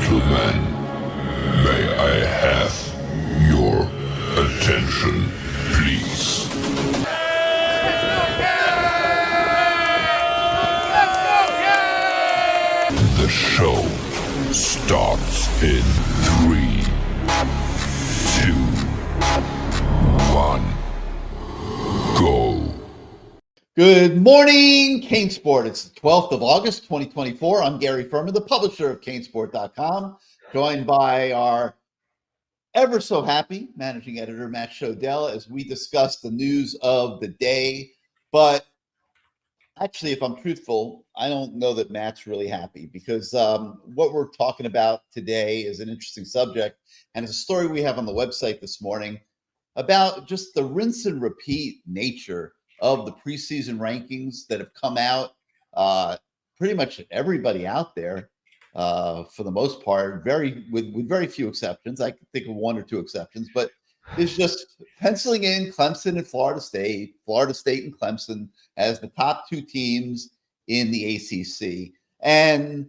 gentlemen, may I have your attention, please? The show starts in 3, 2, 1, go. Good morning, CaneSport. It's the 12th of August, 2024. I'm Gary Ferman, the publisher of CaneSport.com, joined by our ever so happy managing editor, Matt Shodell, as we discuss the news of the day. But actually, if I'm truthful, I don't know that Matt's really happy because what we're talking about today is an interesting subject, and it's a story we have on the website this morning about just the rinse and repeat nature of the preseason rankings that have come out. Pretty much everybody out there, for the most part, with very few exceptions. I can think of 1 or 2 exceptions, but it's just penciling in Clemson and Florida State and Clemson as the top 2 teams in the ACC. And,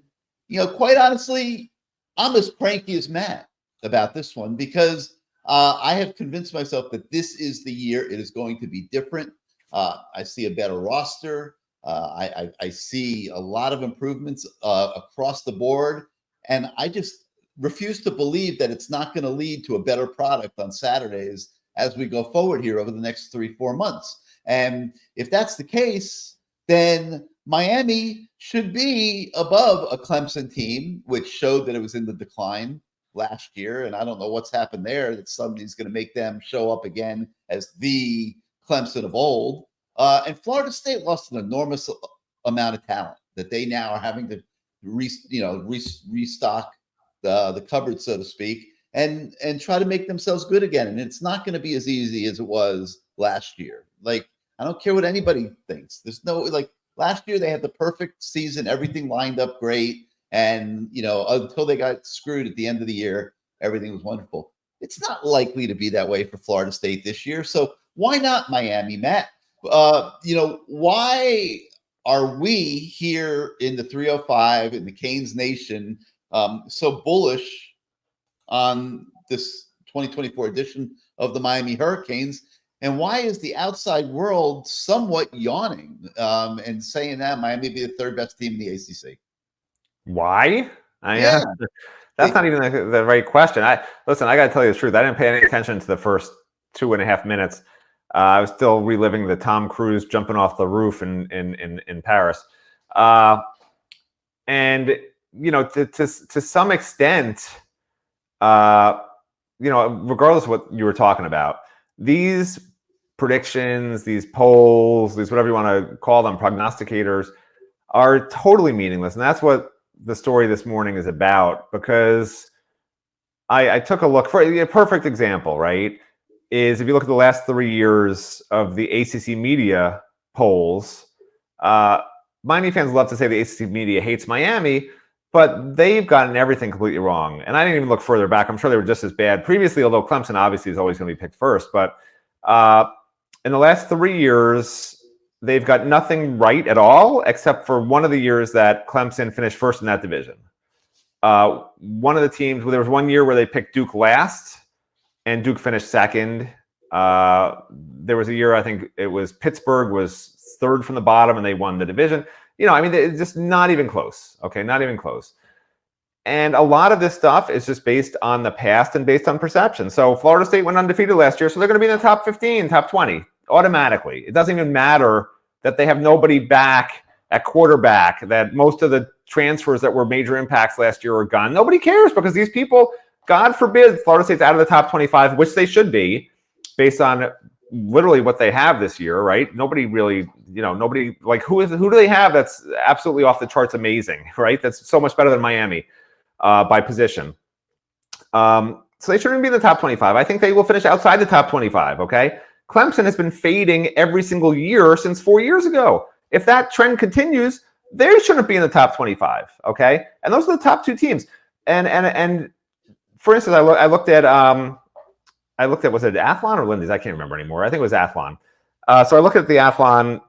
quite honestly, I'm as cranky as Matt about this one because I have convinced myself that this is the year it is going to be different. I see a better roster. I see a lot of improvements across the board. And I just refuse to believe that it's not going to lead to a better product on Saturdays as we go forward here over the next 3-4 months. And if that's the case, then Miami should be above a Clemson team, which showed that it was in the decline last year. And I don't know what's happened there that somebody's going to make them show up again as the Clemson of old. And Florida State lost an enormous amount of talent that they now are having to restock the cupboard, so to speak, and try to make themselves good again. And it's not going to be as easy as it was last year. Like, I don't care what anybody thinks. There's no, last year they had the perfect season, everything lined up great. And, until they got screwed at the end of the year, everything was wonderful. It's not likely to be that way for Florida State this year. So why not Miami, Matt? Why are we here in the 305 in the Canes Nation so bullish on this 2024 edition of the Miami Hurricanes? And why is the outside world somewhat yawning and saying that Miami be the 3rd best team in the ACC? Why? That's not even the right question. I got to tell you the truth. I didn't pay any attention to the first 2.5 minutes. I was still reliving the Tom Cruise jumping off the roof in Paris. And to some extent, regardless of what you were talking about, these predictions, these polls, these whatever you want to call them, prognosticators, are totally meaningless. And that's what the story this morning is about, because I took a look for a perfect example, right? Is if you look at the last 3 years of the ACC media polls, Miami fans love to say the ACC media hates Miami, but they've gotten everything completely wrong. And I didn't even look further back. I'm sure they were just as bad previously, although Clemson obviously is always going to be picked first. But in the last 3 years, they've got nothing right at all, except for one of the years that Clemson finished first in that division. One of the teams, there was one year where they picked Duke last, and Duke finished second. There was a year, I think it was Pittsburgh was 3rd from the bottom, and they won the division. It's just not even close. Okay, not even close. And a lot of this stuff is just based on the past and based on perception. So Florida State went undefeated last year, so they're going to be in the top 15, top 20 automatically. It doesn't even matter that they have nobody back at quarterback, that most of the transfers that were major impacts last year are gone. Nobody cares because these people, God forbid, Florida State's out of the top 25, which they should be, based on literally what they have this year, right? Nobody really, nobody, who do they have that's absolutely off the charts amazing, right? That's so much better than Miami by position. So they shouldn't be in the top 25. I think they will finish outside the top 25, okay? Clemson has been fading every single year since 4 years ago. If that trend continues, they shouldn't be in the top 25, okay? And those are the top 2 teams. And for instance, I looked at was it Athlon or Lindy's? I can't remember anymore. I think it was Athlon. So I looked at the Athlon.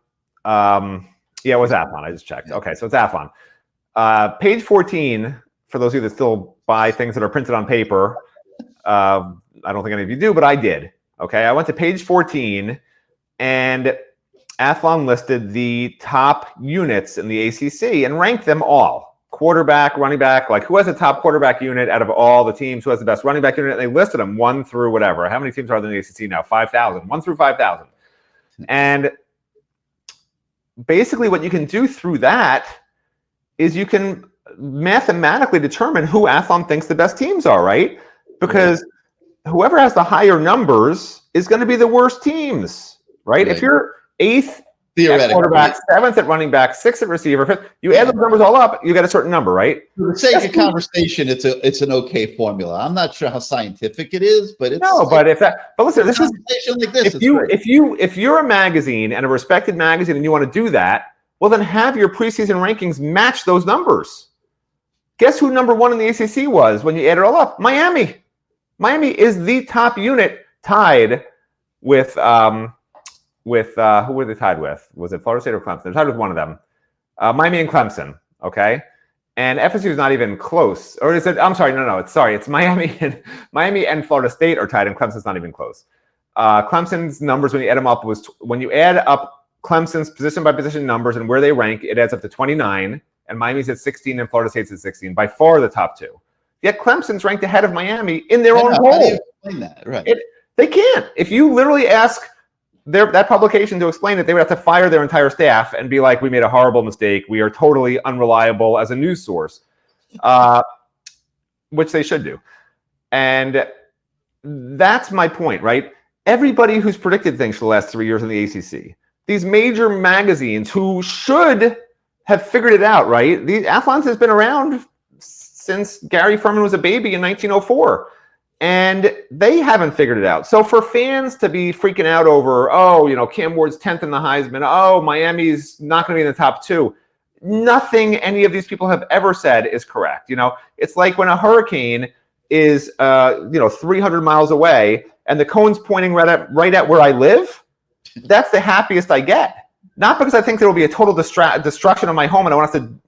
Yeah, it was Athlon. I just checked. Okay, so it's Athlon. Page 14 for those of you that still buy things that are printed on paper, I don't think any of you do, but I did. Okay, I went to page 14, and Athlon listed the top units in the ACC and ranked them all. Quarterback, running back, like who has the top quarterback unit out of all the teams, who has the best running back unit, and they listed them 1 through whatever. How many teams are there in the ACC now? 5,000. 1 through 5,000. And basically what you can do through that is you can mathematically determine who Athlon thinks the best teams are, right? Because whoever has the higher numbers is going to be the worst teams, right? If you're 8th at quarterback, 7th at running back, 6th at receiver, 5th, you add those numbers all up, you get a certain number, right? For the sake of conversation, it's an okay formula. I'm not sure how scientific it is, but it's but listen, this is like this. If you're a magazine and a respected magazine and you want to do that, well then have your preseason rankings match those numbers. Guess who number 1 in the ACC was when you add it all up? Miami. Miami is the top unit, tied with who were they tied with? Was it Florida State or Clemson? They're tied with one of them. Miami and Clemson. Okay, and FSU is not even close. Or is it? I'm sorry. No. It's Miami and Florida State are tied, and Clemson's not even close. Clemson's numbers when you add them up when you add up Clemson's position by position numbers and where they rank, it adds up to 29. And Miami's at 16 and Florida State's at 16, by far the top 2. Yet Clemson's ranked ahead of Miami in their own poll. How do you explain that? Right. They can't. If you literally ask that publication to explain it, they would have to fire their entire staff and be like, we made a horrible mistake. We are totally unreliable as a news source, which they should do. And that's my point, right? Everybody who's predicted things for the last 3 years in the ACC, these major magazines who should have figured it out, right? The Athlon has been around since Gary Ferman was a baby in 1904, and they haven't figured it out. So for fans to be freaking out over, Cam Ward's 10th in the Heisman, Miami's not going to be in the top 2, nothing any of these people have ever said is correct. It's like when a hurricane is 300 miles away and the cone's pointing right at where I live. That's the happiest I get. Not because I think there will be a total destruction of my home and I won't have to,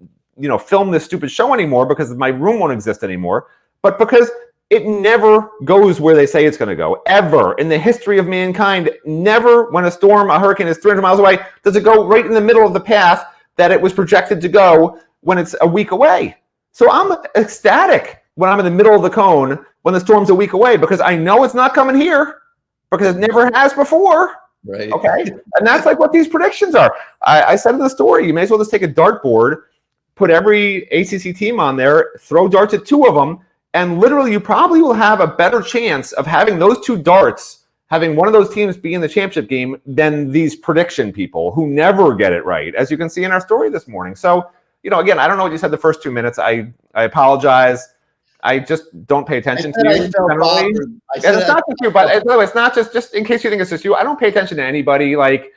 film this stupid show anymore because my room won't exist anymore, but because it never goes where they say it's going to go. Ever in the history of mankind, never when a hurricane is 300 miles away, does it go right in the middle of the path that it was projected to go when it's a week away. So I'm ecstatic when I'm in the middle of the cone when the storm's a week away because I know it's not coming here because it never has before. Right. Okay. And that's like what these predictions are. I said in the story, you may as well just take a dartboard, put every ACC team on there, throw darts at 2 of them, and literally you probably will have a better chance of having those 2 darts, having one of those teams be in the championship game than these prediction people who never get it right, as you can see in our story this morning. So, again, I don't know what you said the first 2 minutes. I apologize. I just don't pay attention to you generally. It's not just you, but it's not just in case you think it's just you. I don't pay attention to anybody. Like,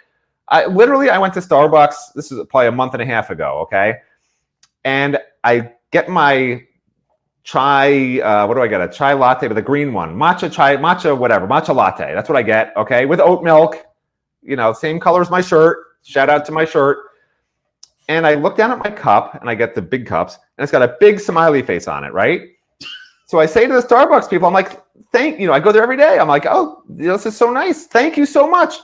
I went to Starbucks. This is probably a month and a half ago. Okay, and I get my chai. What do I get? A chai latte with a green one, matcha latte. That's what I get. Okay, with oat milk. Same color as my shirt. Shout out to my shirt. And I look down at my cup, and I get the big cups, and it's got a big smiley face on it, right? So I say to the Starbucks people, I'm like, I go there every day. I'm like, this is so nice. Thank you so much.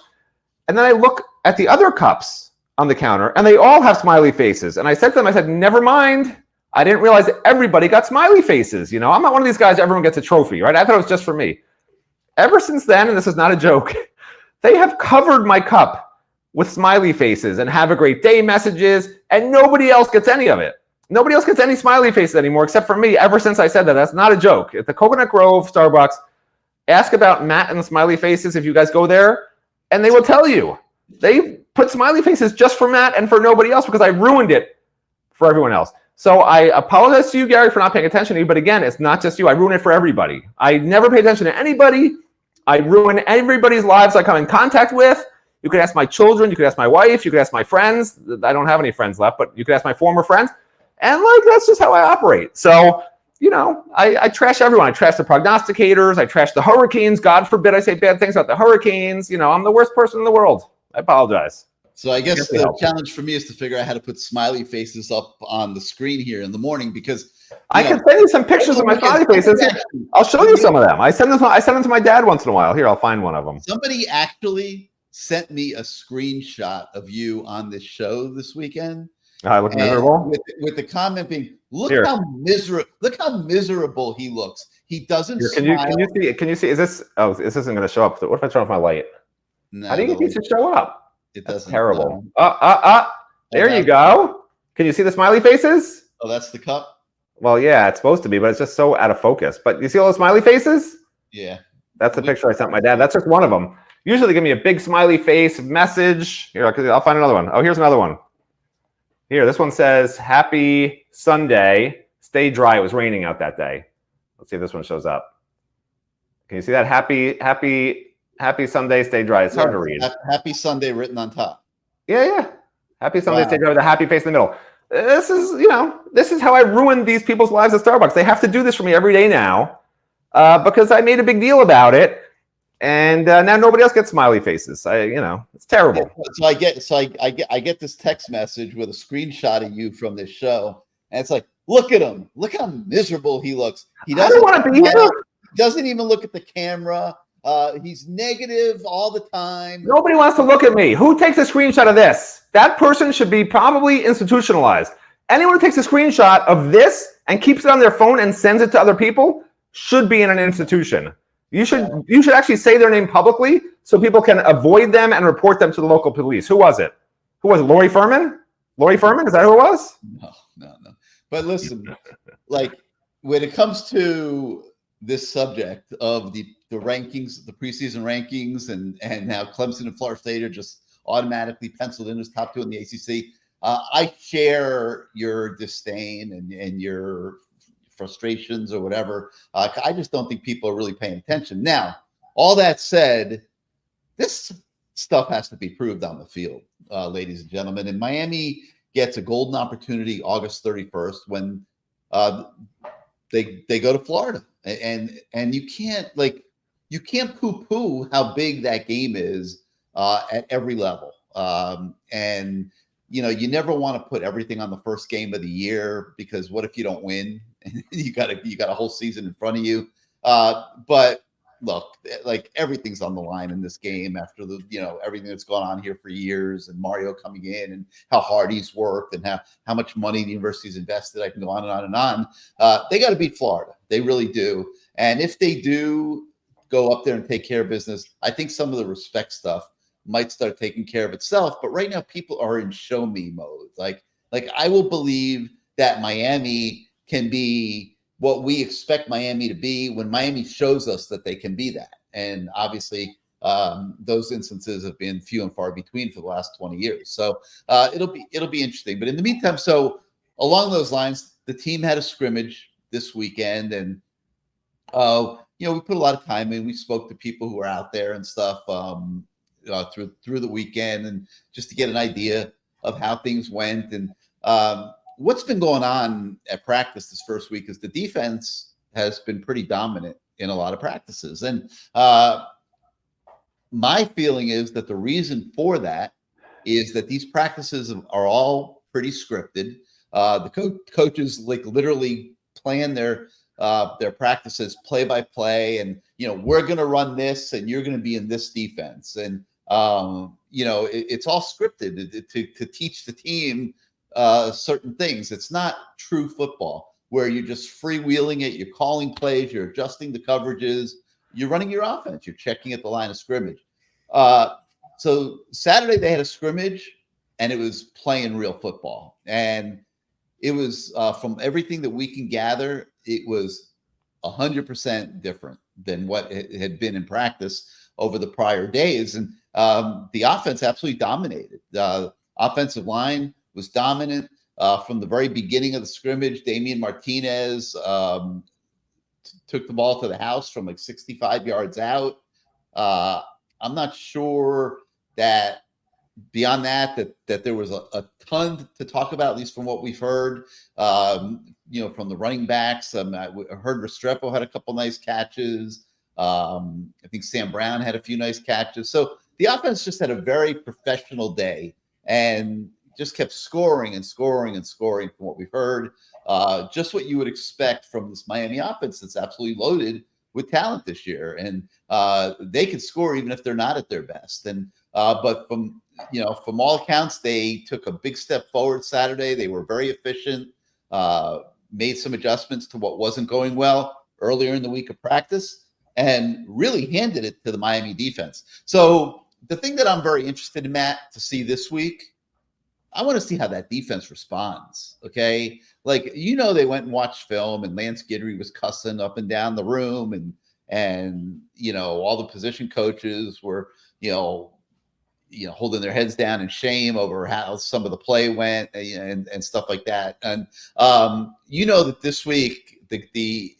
And then I look at the other cups on the counter, and they all have smiley faces. And I said to them, never mind. I didn't realize that everybody got smiley faces. I'm not one of these guys, everyone gets a trophy, right? I thought it was just for me. Ever since then, and this is not a joke, they have covered my cup with smiley faces and have a great day messages, and nobody else gets any of it. Nobody else gets any smiley faces anymore except for me ever since I said that. That's not a joke. At the Coconut Grove Starbucks, ask about Matt and the smiley faces if you guys go there, and they will tell you. They put smiley faces just for Matt and for nobody else because I ruined it for everyone else. So I apologize to you, Gary, for not paying attention to you, but again, it's not just you. I ruin it for everybody. I never pay attention to anybody. I ruin everybody's lives I come in contact with. You could ask my children. You could ask my wife. You could ask my friends. I don't have any friends left, but you could ask my former friends. And that's just how I operate. So, I trash everyone. I trash the prognosticators. I trash the hurricanes. God forbid I say bad things about the hurricanes. I'm the worst person in the world. I apologize. So I guess the challenge for me is to figure out how to put smiley faces up on the screen here in the morning, because I can send you some pictures of my smiley faces. I'll show you some of them. I send them to my dad once in a while. Here, I'll find one of them. Somebody actually sent me a screenshot of you on this show this weekend. I look miserable. With the comment being, look how miserable he looks. He doesn't smile. Can you see? Is this? Oh, this isn't going to show up. What if I turn off my light? No, how do you get these to show up? It doesn't. Terrible. There you go. Can you see the smiley faces? Oh, that's the cup? Well, yeah, it's supposed to be, but it's just so out of focus. But you see all the smiley faces? Yeah. That's the picture I sent my dad. That's just one of them. Usually they give me a big smiley face message. Here, I'll find another one. Oh, here's another one. Here, this one says, Happy Sunday. Stay dry. It was raining out that day. Let's see if this one shows up. Can you see that? Happy Sunday, stay dry. It's hard to read. Happy Sunday written on top. Yeah. Happy Sunday, stay dry with a happy face in the middle. This is how I ruined these people's lives at Starbucks. They have to do this for me every day now because I made a big deal about it. And now nobody else gets smiley faces. It's terrible. So I get this text message with a screenshot of you from this show. And it's like, look at him. Look how miserable he looks. He doesn't want to be here. Doesn't even look at the camera. He's negative all the time. Nobody wants to look at me. Who takes a screenshot of this? That person should be probably institutionalized. Anyone who takes a screenshot of this and keeps it on their phone and sends it to other people should be in an institution. You should actually say their name publicly so people can avoid them and report them to the local police. Who was it? Lori Ferman? Lori Ferman? Is that who it was? No. But listen, like when it comes to this subject of the rankings, the preseason rankings, and now Clemson and Florida State are just automatically penciled in as top 2 in the ACC. I share your disdain and your frustrations or whatever. I just don't think people are really paying attention. Now, all that said, this stuff has to be proved on the field, ladies and gentlemen. And Miami gets a golden opportunity August 31st when they go to Florida. And you can't poo-poo how big that game is at every level. And you never want to put everything on the first game of the year, because what if you don't win? you got a whole season in front of you. But look, like everything's on the line in this game after everything that's gone on here for years, and Mario coming in and how hard he's worked and how much money the university's invested. I can go on and on and on. They got to beat Florida. They really do. And if they do go up there and take care of business, I think some of the respect stuff might start taking care of itself. But right now people are in show me mode. Like I will believe that Miami can be what we expect Miami to be when Miami shows us that they can be that. And obviously those instances have been few and far between for the last 20 years. So it'll be interesting. But in the meantime, so along those lines, the team had a scrimmage this weekend, and we put a lot of time in. We spoke to people who were out there and stuff through the weekend, and just to get an idea of how things went. And what's been going on at practice this first week is the defense has been pretty dominant in a lot of practices. And my feeling is that the reason for that is that these practices are all pretty scripted. The coaches literally plan their practices play by play, and we're going to run this and you're going to be in this defense. And it's all scripted to teach the team certain things. It's not true football where you're just freewheeling it. You're calling plays, you're adjusting the coverages, you're running your offense, you're checking at the line of scrimmage. So Saturday they had a scrimmage, and it was playing real football. And it was from everything that we can gather, it was 100% different than what it had been in practice over the prior days. And the offense absolutely dominated. The offensive line was dominant from the very beginning of the scrimmage. Damian Martinez took the ball to the house from like 65 yards out. I'm not sure that beyond that there was a ton to talk about, at least from what we've heard, from the running backs. I heard Restrepo had a couple nice catches. I think Sam Brown had a few nice catches. So the offense just had a very professional day and just kept scoring and scoring and scoring from what we've heard. Just what you would expect from this Miami offense that's absolutely loaded with talent this year. And they could score even if they're not at their best. And but from all accounts, they took a big step forward Saturday. They were very efficient, made some adjustments to what wasn't going well earlier in the week of practice, and really handed it to the Miami defense. So the thing that I'm very interested in, Matt, to see this week, I want to see how that defense responds. Okay. Like, they went and watched film, and Lance Guidry was cussing up and down the room, and all the position coaches were, holding their heads down in shame over how some of the play went and stuff like that. And that this week the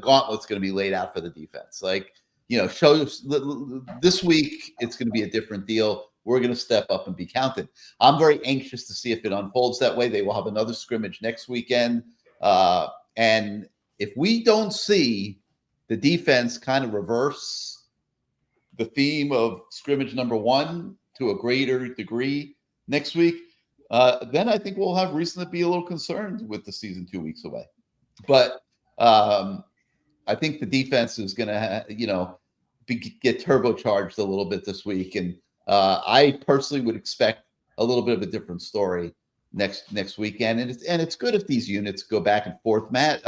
gauntlet's going to be laid out for the defense. Like, this week it's going to be a different deal. We're going to step up and be counted. I'm very anxious to see if it unfolds that way. They will have another scrimmage next weekend. And if we don't see the defense kind of reverse the theme of scrimmage number 1 to a greater degree next week, then I think we'll have reason to be a little concerned with the season 2 weeks away. But I think the defense is going to, get turbocharged a little bit this week. And I personally would expect a little bit of a different story next weekend. And it's good if these units go back and forth, Matt.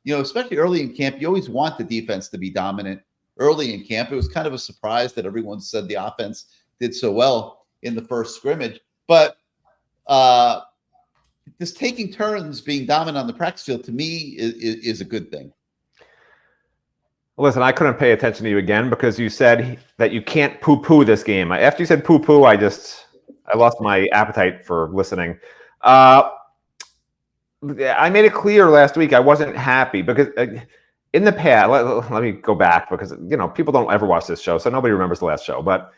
Especially early in camp, you always want the defense to be dominant early in camp. It was kind of a surprise that everyone said the offense did so well in the first scrimmage. But this taking turns being dominant on the practice field, to me, is a good thing. Listen, I couldn't pay attention to you again because you said that you can't poo-poo this game. After you said poo-poo, I lost my appetite for listening. I made it clear last week I wasn't happy because in the past, let me go back because, people don't ever watch this show, so nobody remembers the last show. But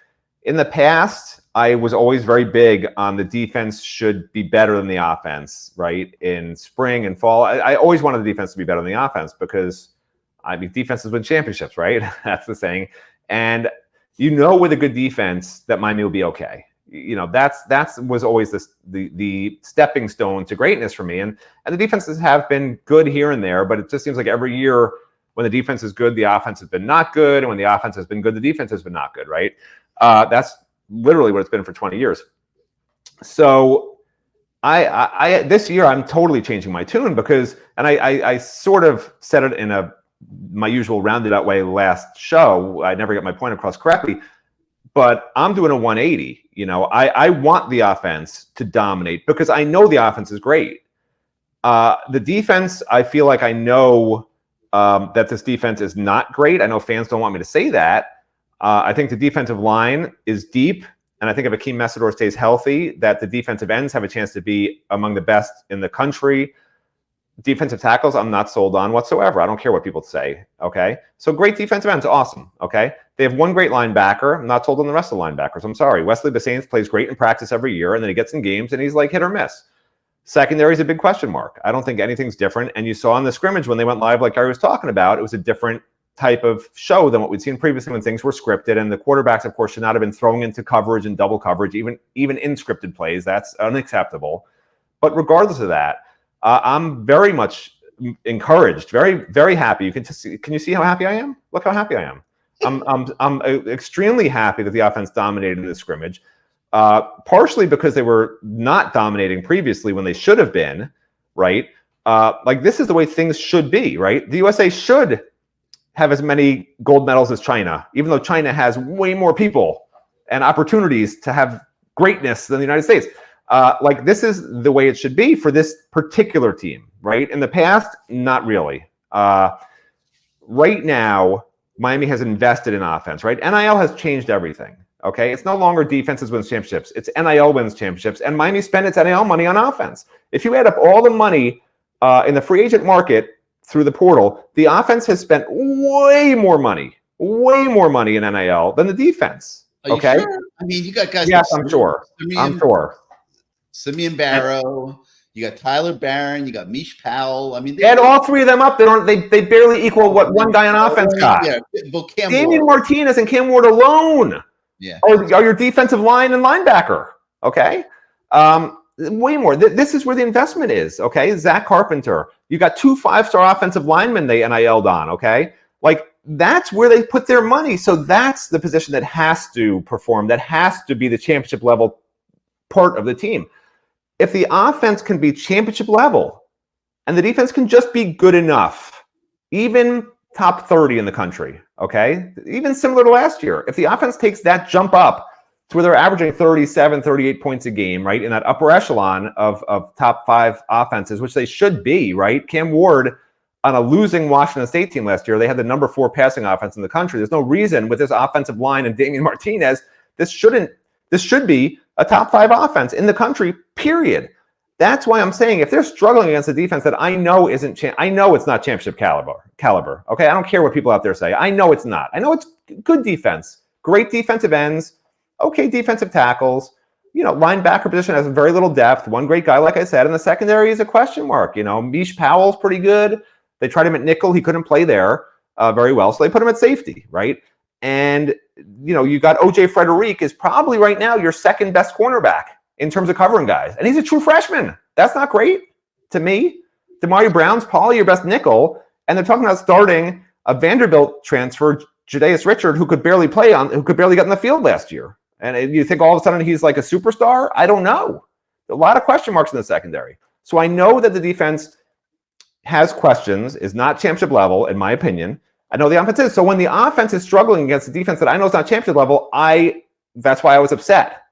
in the past, I was always very big on the defense should be better than the offense, right? In spring and fall, I always wanted the defense to be better than the offense because defenses win championships, right? That's the saying. And with a good defense that Miami will be okay. That's was always the stepping stone to greatness for me. And the defenses have been good here and there, but it just seems like every year when the defense is good, the offense has been not good. And when the offense has been good, the defense has been not good, right? That's literally what it's been for 20 years. So I this year I'm totally changing my tune because, and I sort of said it in my usual rounded out way last show. I never got my point across correctly, but I'm doing a 180. I want the offense to dominate because I know the offense is great. The defense, I feel like I know that this defense is not great. I know fans don't want me to say that. I think the defensive line is deep, and I think if Akeem Messidor stays healthy, that the defensive ends have a chance to be among the best in the country. Defensive tackles, I'm not sold on whatsoever. I don't care what people say, okay? So great defensive ends, awesome, okay? They have one great linebacker. I'm not sold on the rest of the linebackers. I'm sorry. Wesley Basains plays great in practice every year, and then he gets in games, and he's like hit or miss. Secondary is a big question mark. I don't think anything's different. And you saw in the scrimmage when they went live, like Gary was talking about, it was a different type of show than what we'd seen previously when things were scripted. And the quarterbacks, of course, should not have been thrown into coverage and double coverage, even in scripted plays. That's unacceptable. But regardless of that, I'm very much encouraged, very, very happy. Can you see how happy I am? Look how happy I am. I'm extremely happy that the offense dominated the scrimmage, partially because they were not dominating previously when they should have been, right? Like this is the way things should be, right? The USA should have as many gold medals as China, even though China has way more people and opportunities to have greatness than the United States. Like this is the way it should be for this particular team, right? In the past, not really. Right now, Miami has invested in offense, right? NIL has changed everything, okay? It's no longer defenses wins championships. It's NIL wins championships, and Miami spent its NIL money on offense. If you add up all the money in the free agent market through the portal, the offense has spent way more money in NIL than the defense, okay? Sure? I mean, you got guys. Yes, I'm sure. Simeon Barrow, you got Tyler Barron, you got Mish Powell. I mean, add all three of them up. They barely equal what one guy on offense got. Yeah, well, Damian Martinez and Cam Ward alone are your defensive line and linebacker. Okay. Way more. This is where the investment is. Okay. Zach Carpenter. You got 2 5-star offensive linemen they NIL'd on. Okay. Like, that's where they put their money. So that's the position that has to perform, that has to be the championship level part of the team. If the offense can be championship level and the defense can just be good enough, even top 30 in the country, okay, even similar to last year, if the offense takes that jump up to where they're averaging 37, 38 points a game, right, in that upper echelon of top 5 offenses, which they should be, right? Cam Ward, on a losing Washington State team last year, they had the number 4 passing offense in the country. There's no reason with this offensive line and Damian Martinez, this should be a top 5 offense in the country, period. That's why I'm saying if they're struggling against a defense that I know isn't, I know it's not championship caliber. Okay, I don't care what people out there say. I know it's not. I know it's good defense, great defensive ends, okay defensive tackles. You know, linebacker position has very little depth. One great guy, like I said, and the secondary is a question mark. You know, Mish Powell's pretty good. They tried him at nickel. He couldn't play there very well, so they put him at safety, right? And, you know, you got O.J. Frederick is probably right now your second best cornerback in terms of covering guys. And he's a true freshman. That's not great to me. Damari Brown's probably your best nickel. And they're talking about starting a Vanderbilt transfer, Jadaeus Richard, who could barely get in the field last year. And you think all of a sudden he's like a superstar? I don't know. A lot of question marks in the secondary. So I know that the defense has questions, is not championship level, in my opinion. I know the offense is. So when the offense is struggling against the defense that I know is not championship level, that's why I was upset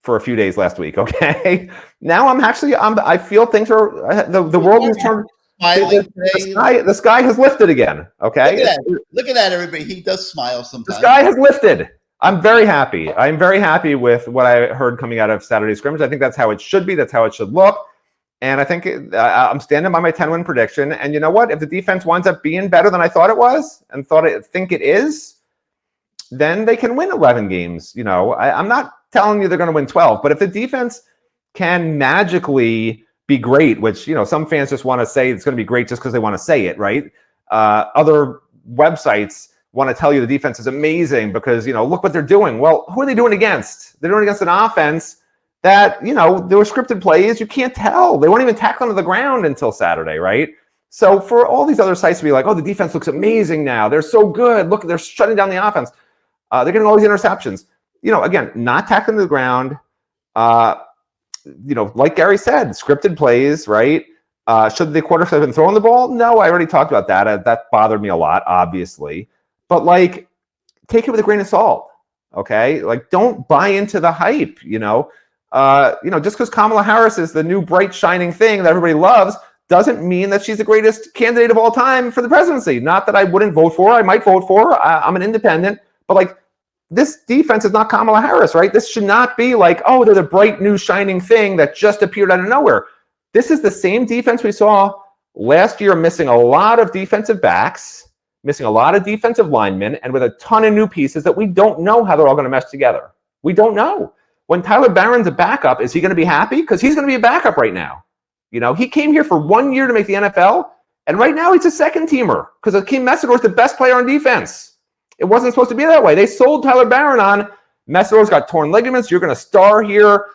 for a few days last week, okay? Now I feel things are, the world has turned, the sky has lifted again, okay? Look at that, everybody. He does smile sometimes. The sky has lifted. I'm very happy. I'm very happy with what I heard coming out of Saturday scrimmage. I think that's how it should be. That's how it should look. And I think I'm standing by my 10-win prediction. And you know what? If the defense winds up being better than I thought it was and think it is, then they can win 11 games. You know, I'm not telling you they're going to win 12, but if the defense can magically be great, which, you know, some fans just want to say it's going to be great just because they want to say it, right? Other websites want to tell you the defense is amazing because, you know, look what they're doing. Well, who are they doing against? They're doing against an offense that, you know, there were scripted plays. You can't tell. They weren't even tackling to the ground until Saturday, right? So for all these other sites to be like, oh, the defense looks amazing now. They're so good. Look, they're shutting down the offense. They're getting all these interceptions. You know, again, not tackling to the ground. You know, like Gary said, scripted plays, right? Should the quarterbacks have been throwing the ball? No, I already talked about that. That bothered me a lot, obviously. But, like, take it with a grain of salt, okay? Like, don't buy into the hype, you know? Just because Kamala Harris is the new bright, shining thing that everybody loves doesn't mean that she's the greatest candidate of all time for the presidency. Not that I wouldn't vote for her. I might vote for her. I'm an independent. But, like, this defense is not Kamala Harris, right? This should not be like, oh, they're the bright, new, shining thing that just appeared out of nowhere. This is the same defense we saw last year, missing a lot of defensive backs, missing a lot of defensive linemen, and with a ton of new pieces that we don't know how they're all going to mesh together. We don't know. When Tyler Barron's a backup, is he going to be happy? Because he's going to be a backup right now. You know, he came here for 1 year to make the NFL, and right now he's a second teamer because Akeem Messidor's the best player on defense. It wasn't supposed to be that way. They sold Tyler Barron on Messidor's got torn ligaments. You're going to star here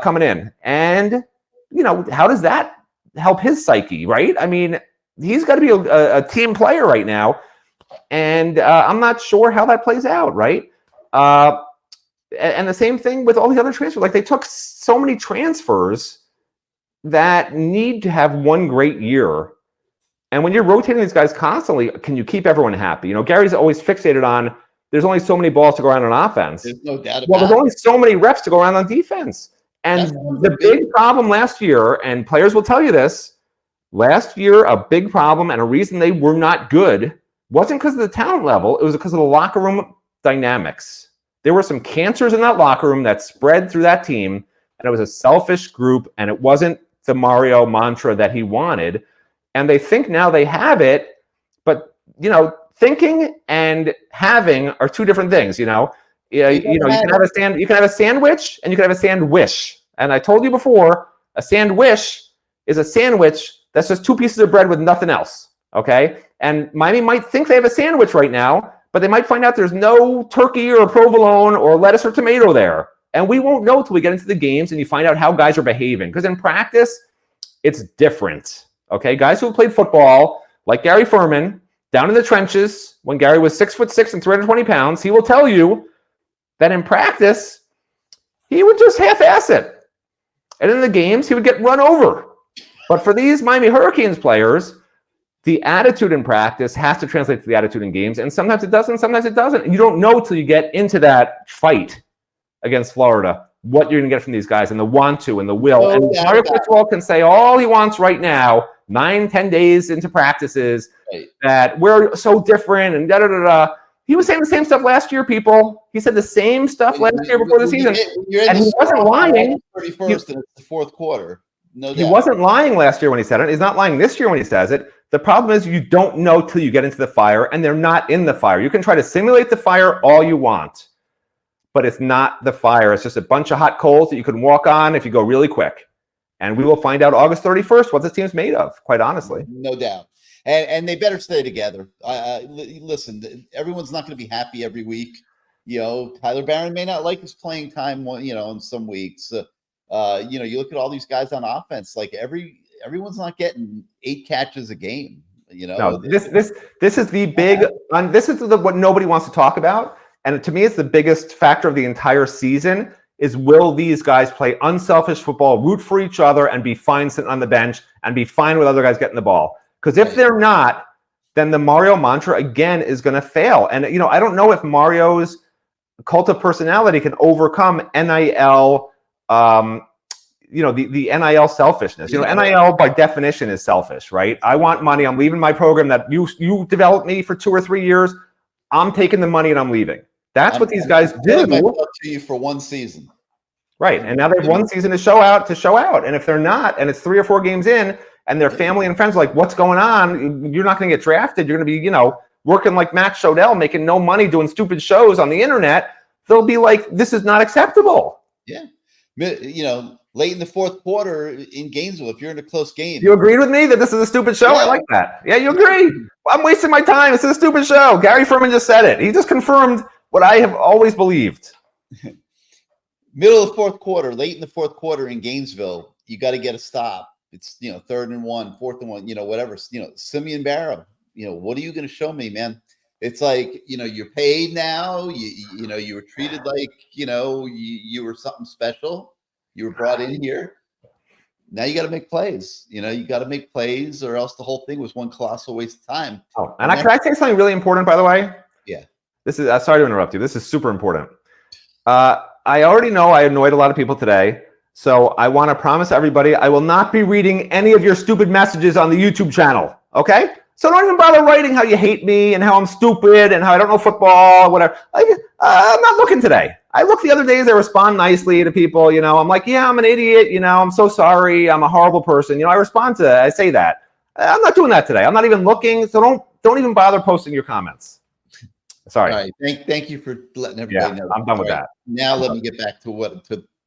coming in. And, you know, how does that help his psyche, right? I mean, he's got to be a team player right now. And I'm not sure how that plays out, right? And the same thing with all the other transfers. Like, they took so many transfers that need to have one great year. And when you're rotating these guys constantly, can you keep everyone happy? You know, Gary's always fixated on there's only so many balls to go around on offense. There's no doubt about Well, there's only so many reps to go around on defense. And the big problem last year, and players will tell you this, last year, a big problem and a reason they were not good wasn't because of the talent level. It was because of the locker room dynamics. There were some cancers in that locker room that spread through that team, and it was a selfish group, and it wasn't the Mario mantra that he wanted. And they think now they have it, but, you know, thinking and having are two different things, you know. You can have a sandwich and you can have a sandwich. And I told you before, a sandwich is a sandwich that's just two pieces of bread with nothing else, okay? And Miami might think they have a sandwich right now, but they might find out there's no turkey or provolone or lettuce or tomato there. And we won't know till we get into the games and you find out how guys are behaving. Because in practice, it's different. Okay, guys who have played football, like Gary Ferman, down in the trenches, when Gary was 6'6" and 320 pounds, he will tell you that in practice, he would just half-ass it. And in the games, he would get run over. But for these Miami Hurricanes players, the attitude in practice has to translate to the attitude in games. And sometimes it doesn't, sometimes it doesn't. And you don't know till you get into that fight against Florida what you're going to get from these guys and the want to and the will. And Mario Cristobal can say all he wants right now, 9-10 days into practices, that we're so different and da-da-da-da. He was saying the same stuff last year, people. He said the same stuff last year before the season. And he wasn't lying. 31st in the fourth quarter. No doubt. He wasn't lying last year when he said it. He's not lying this year when he says it. The problem is you don't know till you get into the fire, and they're not in the fire. You can try to simulate the fire all you want, but it's not the fire. It's just a bunch of hot coals that you can walk on if you go really quick. And we will find out August 31st what this team's made of, quite honestly. No doubt. And they better stay together. Listen, everyone's not going to be happy every week. You know, Tyler Barron may not like his playing time, you know, in some weeks. You know, you look at all these guys on offense, like everyone's not getting 8 catches a game. You know, no, this is the big, this is what nobody wants to talk about. And to me, it's the biggest factor of the entire season is will these guys play unselfish football, root for each other, and be fine sitting on the bench and be fine with other guys getting the ball? Because if they're not, then the Mario mantra, again, is going to fail. And, you know, I don't know if Mario's cult of personality can overcome NIL, you know, the NIL selfishness. You know, NIL by definition is selfish, right? I want money. I'm leaving my program that you developed me for 2 or 3 years. I'm taking the money and I'm leaving. That's what these guys do. To you for one season. Right. And now they have one season to show out. And if they're not, and it's 3 or 4 games in, and their family and friends are like, what's going on? You're not going to get drafted. You're going to be, you know, working like Matt Shodell, making no money, doing stupid shows on the internet. They'll be like, this is not acceptable. Yeah. You know, late in the fourth quarter in Gainesville, if you're in a close game. You agreed with me that this is a stupid show? Yeah. I like that. Yeah, you agree. I'm wasting my time. This is a stupid show. Gary Ferman just said it. He just confirmed what I have always believed. Middle of the fourth quarter, late in the fourth quarter in Gainesville, you got to get a stop. It's, you know, 3rd and 1, 4th and 1, you know, whatever, you know, Simeon Barrow, you know, what are you going to show me, man? It's like, you know, you're paid now. You know, you were treated like, you know, you were something special. You were brought in here. Now you got to make plays. You know, you got to make plays, or else the whole thing was one colossal waste of time. Oh, and can I say something really important, by the way? Yeah. This is, sorry to interrupt you. This is super important. I already know I annoyed a lot of people today. So I want to promise everybody I will not be reading any of your stupid messages on the YouTube channel, okay? So don't even bother writing how you hate me and how I'm stupid and how I don't know football or whatever. I'm not looking today. I look the other days, I respond nicely to people, you know. I'm like, yeah, I'm an idiot, you know, I'm so sorry, I'm a horrible person. You know, I say that. I'm not doing that today. I'm not even looking, so don't even bother posting your comments. Sorry. All right, thank you for letting everybody know. I'm done with that. Now let me get back to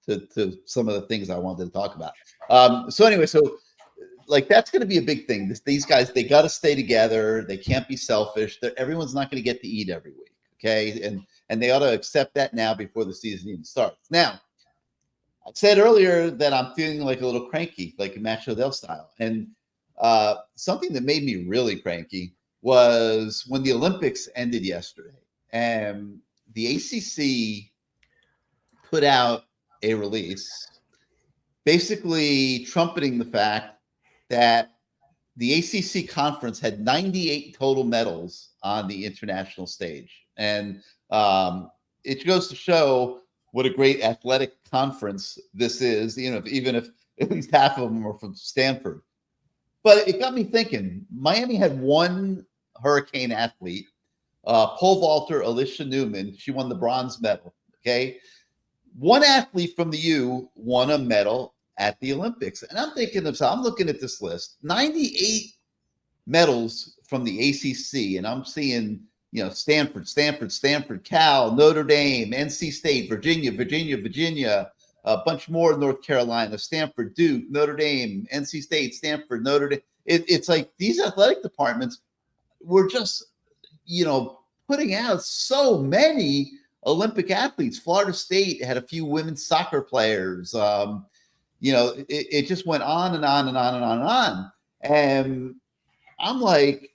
to some of the things I wanted to talk about. So anyway, like that's going to be a big thing. These guys, they got to stay together. They can't be selfish. Everyone's not going to get to eat every week, okay? And they ought to accept that now before the season even starts. Now, I said earlier that I'm feeling like a little cranky, like a Matt Shodell style. And something that made me really cranky was when the Olympics ended yesterday, and the ACC put out a release basically trumpeting the fact that the ACC conference had 98 total medals on the international stage. And it goes to show what a great athletic conference this is, you know, even if at least half of them are from Stanford. But it got me thinking, Miami had one Hurricane athlete, pole vaulter Alicia Newman. She won the bronze medal, okay? One athlete from the U won a medal at the Olympics. And I'm thinking of, so I'm looking at this list, 98 medals from the ACC. And I'm seeing, you know, Stanford, Cal, Notre Dame, NC State, Virginia, a bunch more North Carolina, Stanford, Duke, Notre Dame, NC State, Stanford, Notre Dame. It's like these athletic departments were just, you know, putting out so many Olympic athletes. Florida State had a few women's soccer players. It just went on and on and on and on and on. And I'm like,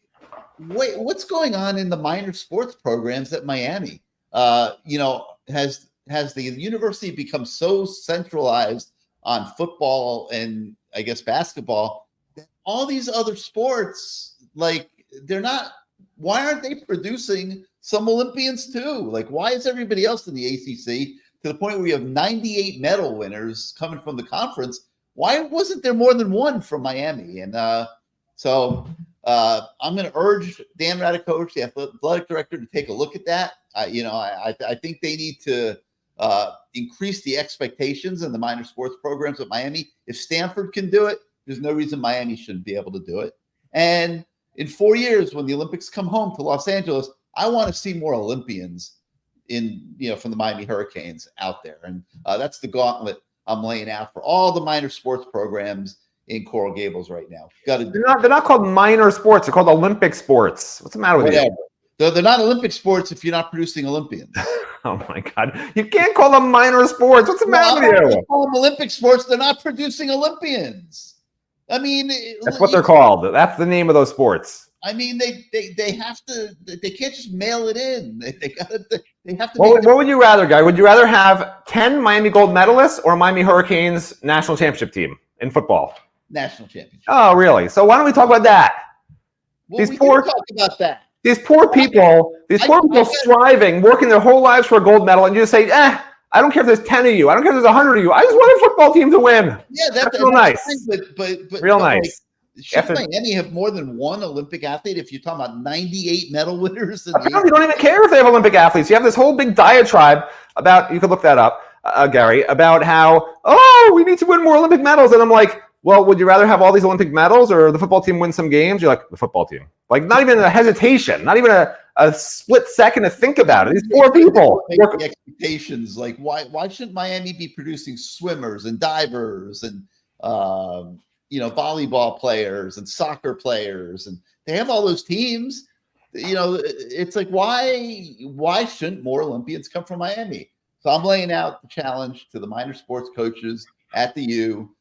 wait, what's going on in the minor sports programs at Miami? Has the university become so centralized on football and I guess basketball that all these other sports, like, they're not, why aren't they producing some Olympians too? Like, why is everybody else in the ACC to the point where we have 98 medal winners coming from the conference? Why wasn't there more than one from Miami? And so I'm going to urge Dan Radakovich, the athletic director, to take a look at that. I think they need to increase the expectations in the minor sports programs at Miami. If Stanford can do it, there's no reason Miami shouldn't be able to do it. And in 4 years, when the Olympics come home to Los Angeles, I want to see more Olympians from the Miami Hurricanes out there. And that's the gauntlet I'm laying out for all the minor sports programs in Coral Gables right now. They're not called minor sports. They're called Olympic sports. What's the matter with you? They're not Olympic sports if you're not producing Olympians. Oh my God! You can't call them minor sports. What's the matter with you? Call them Olympic sports. They're not producing Olympians. I mean, that's what they're called. That's the name of those sports. I mean, they have to. They can't just mail it in. They have to. What would you rather, Guy? Would you rather have 10 Miami gold medalists or Miami Hurricanes national championship team in football? National championship. Oh, really? So why don't we talk about that? Well, we can talk about that. These poor people, striving, working their whole lives for a gold medal, and you just say, I don't care if there's 10 of you. I don't care if there's 100 of you. I just want a football team to win. Yeah, that's real nice. Fine, but real nice. Should Miami have more than one Olympic athlete if you're talking about 98 medal winners? You don't even care if they have Olympic athletes. You have this whole big diatribe about, you could look that up, Gary, about how, we need to win more Olympic medals. And I'm like, well, would you rather have all these Olympic medals or the football team win some games? You're like, the football team. Like, not even a hesitation, not even a split second to think about it. These poor people. The expectations, like, why shouldn't Miami be producing swimmers and divers and, volleyball players and soccer players? And they have all those teams. It's like, why shouldn't more Olympians come from Miami? So I'm laying out the challenge to the minor sports coaches at the U.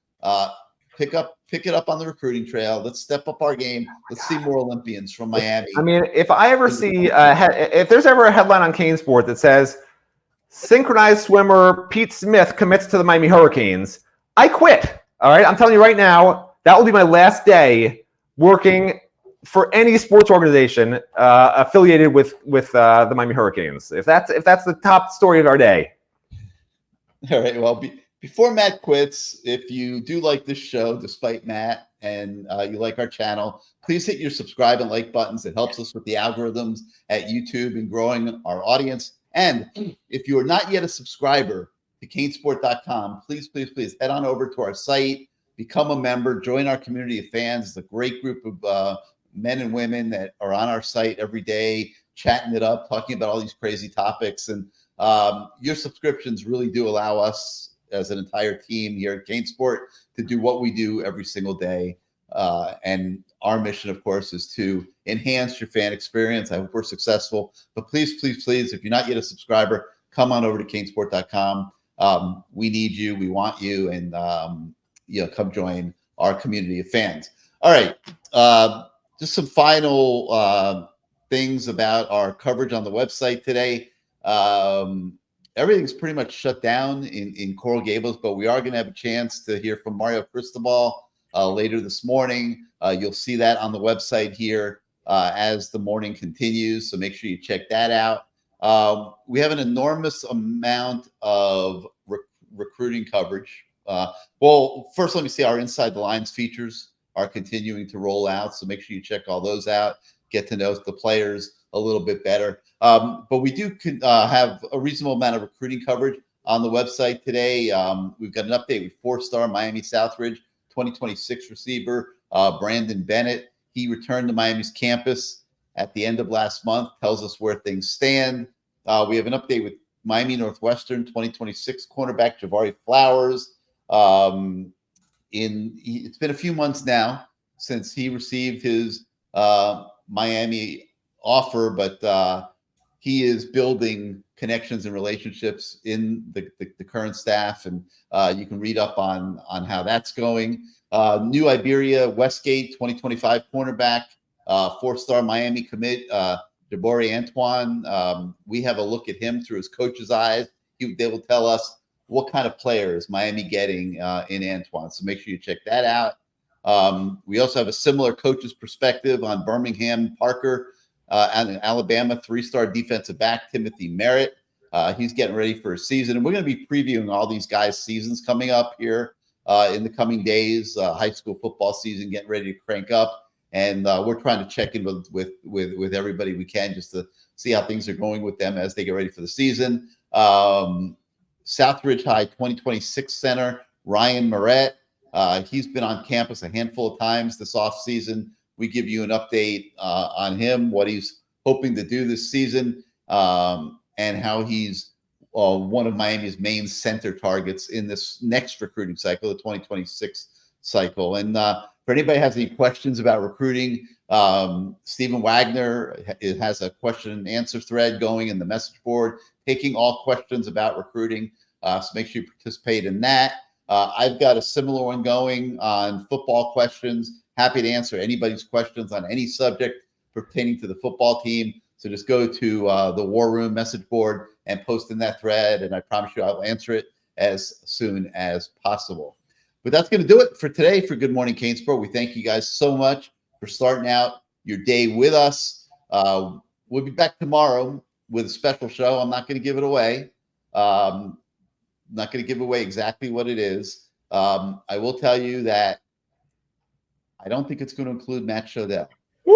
Pick it up on the recruiting trail. Let's step up our game. Let's see more Olympians from Miami. I mean, if I ever see, if there's ever a headline on CaneSport that says synchronized swimmer Pete Smith commits to the Miami Hurricanes, I quit. All right, I'm telling you right now, that will be my last day working for any sports organization affiliated with the Miami Hurricanes. If that's the top story of our day. All right. Well, before Matt quits, if you do like this show, despite Matt, and you like our channel, please hit your subscribe and like buttons. It helps us with the algorithms at YouTube and growing our audience. And if you are not yet a subscriber to CaneSport.com, please head on over to our site, become a member, join our community of fans. It's a great group of men and women that are on our site every day, chatting it up, talking about all these crazy topics. And your subscriptions really do allow us as an entire team here at CaneSport to do what we do every single day. And our mission, of course, is to enhance your fan experience. I hope we're successful. But please, if you're not yet a subscriber, come on over to CaneSport.com. We need you. We want you. And, come join our community of fans. All right. Just some final things about our coverage on the website today. Everything's pretty much shut down in Coral Gables, but we are going to have a chance to hear from Mario Cristobal later this morning. You'll see that on the website here as the morning continues, so make sure you check that out. We have an enormous amount of recruiting coverage. Well, first, let me see, our Inside the Lines features are continuing to roll out, so make sure you check all those out, get to know the players a little bit better. But we do have a reasonable amount of recruiting coverage on the website today. We've got an update with 4-star Miami Southridge 2026 receiver, Brandon Bennett. He returned to Miami's campus at the end of last month, tells us where things stand. We have an update with Miami Northwestern 2026 cornerback Javari Flowers. It's been a few months now since he received his Miami offer, but he is building connections and relationships in the current staff, and you can read up on how that's going. New Iberia Westgate 2025 cornerback, 4-star Miami commit, Jabari Antoine. We have a look at him through his coach's eyes. They will tell us what kind of player is Miami getting in Antoine. So make sure you check that out. We also have a similar coach's perspective on Birmingham Parker and Alabama 3-star defensive back Timothy Merritt. He's getting ready for a season, and we're going to be previewing all these guys' seasons coming up here in the coming days. High school football season getting ready to crank up, and we're trying to check in with everybody we can just to see how things are going with them as they get ready for the season. Southridge High 2026 center Ryan Moret. He's been on campus a handful of times this offseason. We give you an update on him, what he's hoping to do this season, and how he's one of Miami's main center targets in this next recruiting cycle, the 2026 cycle. And for anybody who has any questions about recruiting, Stephen Wagner has a question and answer thread going in the message board, taking all questions about recruiting. So make sure you participate in that. I've got a similar one going on football questions. Happy to answer anybody's questions on any subject pertaining to the football team. So just go to the War Room message board and post in that thread, and I promise you I'll answer it as soon as possible. But that's going to do it for today for Good Morning CaneSport. We thank you guys so much for starting out your day with us. We'll be back tomorrow with a special show. I'm not going to give it away. Not going to give away exactly what it is. I will tell you that I don't think it's going to include Matt Shodell. Woo,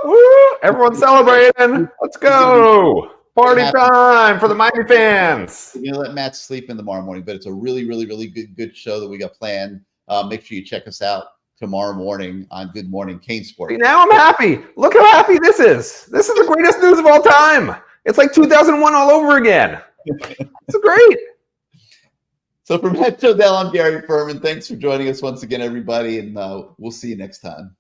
woo. Everyone's celebrating. Let's go. Party time for the Miami fans. We're going to let Matt sleep in tomorrow morning, but it's a really, really, really good show that we got planned. Make sure you check us out tomorrow morning on Good Morning CaneSport. See, now I'm happy. Look how happy this is. This is the greatest news of all time. It's like 2001 all over again. It's great. So from Matt Shodell, I'm Gary Ferman. Thanks for joining us once again, everybody, and we'll see you next time.